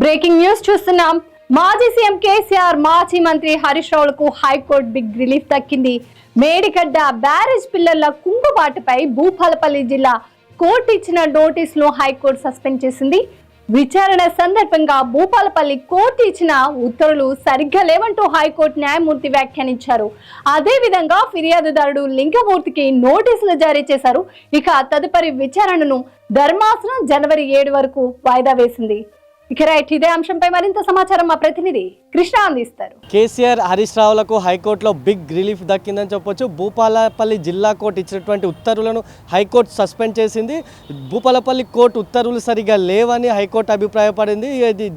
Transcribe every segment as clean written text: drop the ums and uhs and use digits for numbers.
Breaking news చూస్తున్నాం. మాజీ CM KCR, మాజీ మంత్రి హరీష్ రావులకు హైకోర్టు బిగ్ రిలీఫ్ దక్కింది. మేడిగడ్డ బ్యారేజ్ పిల్లర్ల కుంగుబాటుపై భూపాలపల్లి జిల్లా కోర్టు ఇచ్చిన నోటీసును హైకోర్టు సస్పెండ్ చేసింది. విచారణ సందర్భంగా భూపాలపల్లి కోర్టు ఇచ్చిన ఉత్తర్వులు సరిగ్గా లేవంటూ హైకోర్టు న్యాయమూర్తి వ్యాఖ్యానించారు. అదే విధంగా ఫిర్యాదుదారుడు లింగమూర్తికి నోటీసులు జారీ చేశారు. ఇక తదుపరి విచారణను ధర్మాసనం జనవరి 7 వరకు వాయిదా వేసింది. ఇదే అంశంపై మరింత సమాచారం మా ప్రతినిధి కృష్ణ అందిస్తారు. కేసీఆర్, హరీష్ రావులకు హైకోర్టులో బిగ్ రిలీఫ్ దక్కిందని చెప్పొచ్చు. భూపాలపల్లి జిల్లా కోర్టు ఇచ్చినటువంటి ఉత్తర్వులను హైకోర్టు సస్పెండ్ చేసింది. భూపాలపల్లి కోర్టు ఉత్తర్వులు సరిగా లేవని హైకోర్టు అభిప్రాయపడింది.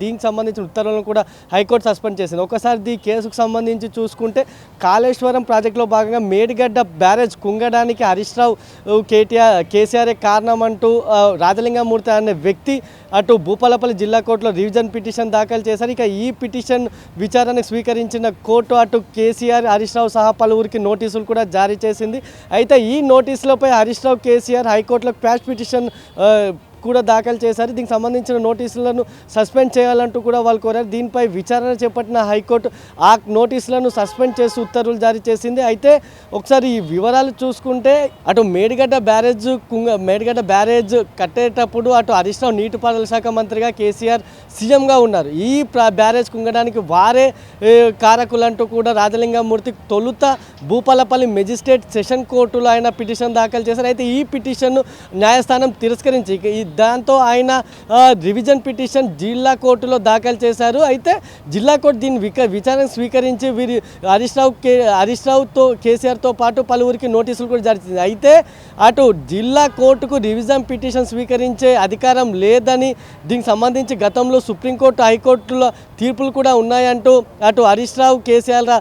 దీనికి సంబంధించిన ఉత్తర్వులను కూడా హైకోర్టు సస్పెండ్ చేసింది. ఒకసారి ఈ కేసుకు సంబంధించి చూసుకుంటే కాళేశ్వరం ప్రాజెక్టులో భాగంగా మేడిగడ్డ బ్యారేజ్ కుంగడానికి హరీష్ రావు, కేసీఆర్ కారణం అంటూ రాజలింగమూర్తి అనే వ్యక్తి అటు భూపాలపల్లి జిల్లా కోర్టులో రివిజన్ పిటిషన్ దాఖలు చేశారు. ఇక ఈ పిటిషన్ విచారణకు స్వీకరించిన కోర్టు అటు కేసీఆర్, హరీష్ రావు సహా పలువురికి నోటీసులు కూడా జారీ చేసింది. అయితే ఈ నోటీసులపై హరీష్ రావు, కేసీఆర్ హైకోర్టులో క్వాష్ పిటిషన్ కూడా దాఖలు చేశారు. దీనికి సంబంధించిన నోటీసులను సస్పెండ్ చేయాలంటూ కూడా వాళ్ళు కోరారు. దీనిపై విచారణ చేపట్టిన హైకోర్టు ఆ నోటీసులను సస్పెండ్ చేసి ఉత్తర్వులు జారీ చేసింది. అయితే ఒకసారి ఈ వివరాలు చూసుకుంటే అటు మేడిగడ్డ బ్యారేజ్ కట్టేటప్పుడు అటు హరీష్ రావు నీటిపారుదల శాఖ మంత్రిగా, కేసీఆర్ సీఎంగా ఉన్నారు. ఈ బ్యారేజ్ కుంగడానికి వారే కారకులంటూ కూడా రాజలింగమూర్తి తొలుత భూపాలపల్లి మెజిస్ట్రేట్ సెషన్ కోర్టులో ఆయన పిటిషన్ దాఖలు చేశారు. అయితే ఈ పిటిషన్ను న్యాయస్థానం తిరస్కరించి దాంతో ఆయన రివిజన్ పిటిషన్ జిల్లా కోర్టులో దాఖలు చేశారు. అయితే జిల్లా కోర్టు దీన్ని విచారణ స్వీకరించి హరీష్ రావుతో కేసీఆర్తో పాటు పలువురికి నోటీసులు కూడా జారీ చేసింది. అయితే అటు జిల్లా కోర్టుకు రివిజన్ పిటిషన్ స్వీకరించే అధికారం లేదని, దీనికి సంబంధించి గతంలో సుప్రీంకోర్టు, హైకోర్టులో తీర్పులు కూడా ఉన్నాయంటూ అటు హరీష్ రావు, కేసీఆర్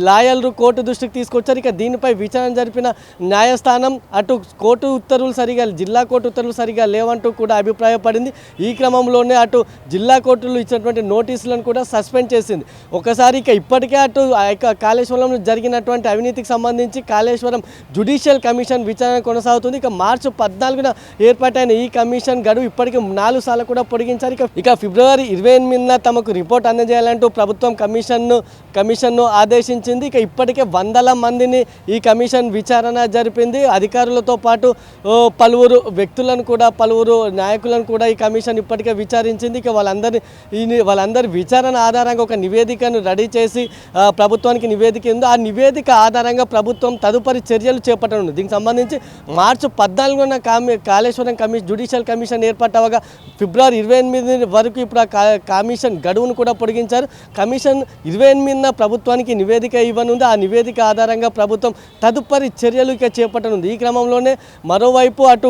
లాయర్లు కోర్టు దృష్టికి తీసుకొచ్చారు. ఇక దీనిపై విచారణ జరిపిన న్యాయస్థానం అటు కోర్టు ఉత్తర్వులు సరిగా, జిల్లా కోర్టు ఉత్తర్వులు సరిగా లేవంటూ కూడా అభిప్రాయపడింది. ఈ క్రమంలోనే అటు జిల్లా కోర్టులు ఇచ్చినటువంటి నోటీసులను కూడా సస్పెండ్ చేసింది. ఒకసారి ఇప్పటికే అటు కాళేశ్వరంలో జరిగినటువంటి అవినీతికి సంబంధించి కాళేశ్వరం జ్యుడిషియల్ కమిషన్ విచారణ కొనసాగుతుంది. ఇక మార్చి 14న ఏర్పాటైన ఈ కమిషన్ గడువు ఇప్పటికే 4 సార్లు కూడా పొడిగించారు. ఇక ఫిబ్రవరి 28న తమకు రిపోర్ట్ అందజేయాలంటూ ప్రభుత్వం కమిషన్ను ఆదేశించింది. ఇక ఇప్పటికే వందల మందిని ఈ కమిషన్ విచారణ జరిపింది. అధికారులతో పాటు పలువురు వ్యక్తులను కూడా, పలువురు నాయకులను కూడా ఈ కమిషన్ ఇప్పటికే విచారించింది. ఇక వాళ్ళందరి విచారణ ఆధారంగా ఒక నివేదికను రెడీ చేసి ప్రభుత్వానికి నివేదిక ఉంది. ఆ నివేదిక ఆధారంగా ప్రభుత్వం తదుపరి చర్యలు చేపట్టనుంది. దీనికి సంబంధించి మార్చి 14న కాళేశ్వరం జ్యుడిషియల్ కమిషన్ ఏర్పాటవగా ఫిబ్రవరి 28 వరకు ఇప్పుడు ఆ కమిషన్ గడువును కూడా పొడిగించారు. కమిషన్ 28న ప్రభుత్వానికి నివేదిక ఇవ్వనుంది. ఆ నివేదిక ఆధారంగా ప్రభుత్వం తదుపరి చర్యలు ఇక చేపట్టనుంది. ఈ క్రమంలోనే మరోవైపు అటు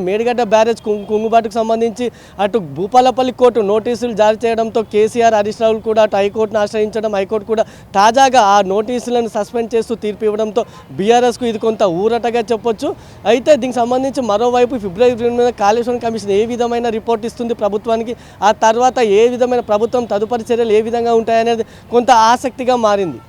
మేడిగడ్డ బ్యారేజ్ కుంగుబాటుకు సంబంధించి అటు భూపాలపల్లి కోర్టు నోటీసులు జారీ చేయడంతో కేసీఆర్, హరీష్ రావులు కూడా అటు హైకోర్టును ఆశ్రయించడం, హైకోర్టు కూడా తాజాగా ఆ నోటీసులను సస్పెండ్ చేస్తూ తీర్పు ఇవ్వడంతో బీఆర్ఎస్కు ఇది కొంత ఊరటగా చెప్పొచ్చు. అయితే దీనికి సంబంధించి మరోవైపు ఫిబ్రవరి 2న కాళేశ్వరం కమిషన్ ఏ విధమైన రిపోర్ట్ ఇస్తుంది ప్రభుత్వానికి, ఆ తర్వాత ఏ విధమైన ప్రభుత్వం తదుపరి చర్యలు ఏ విధంగా ఉంటాయనేది కొంత ఆసక్తిగా మారింది.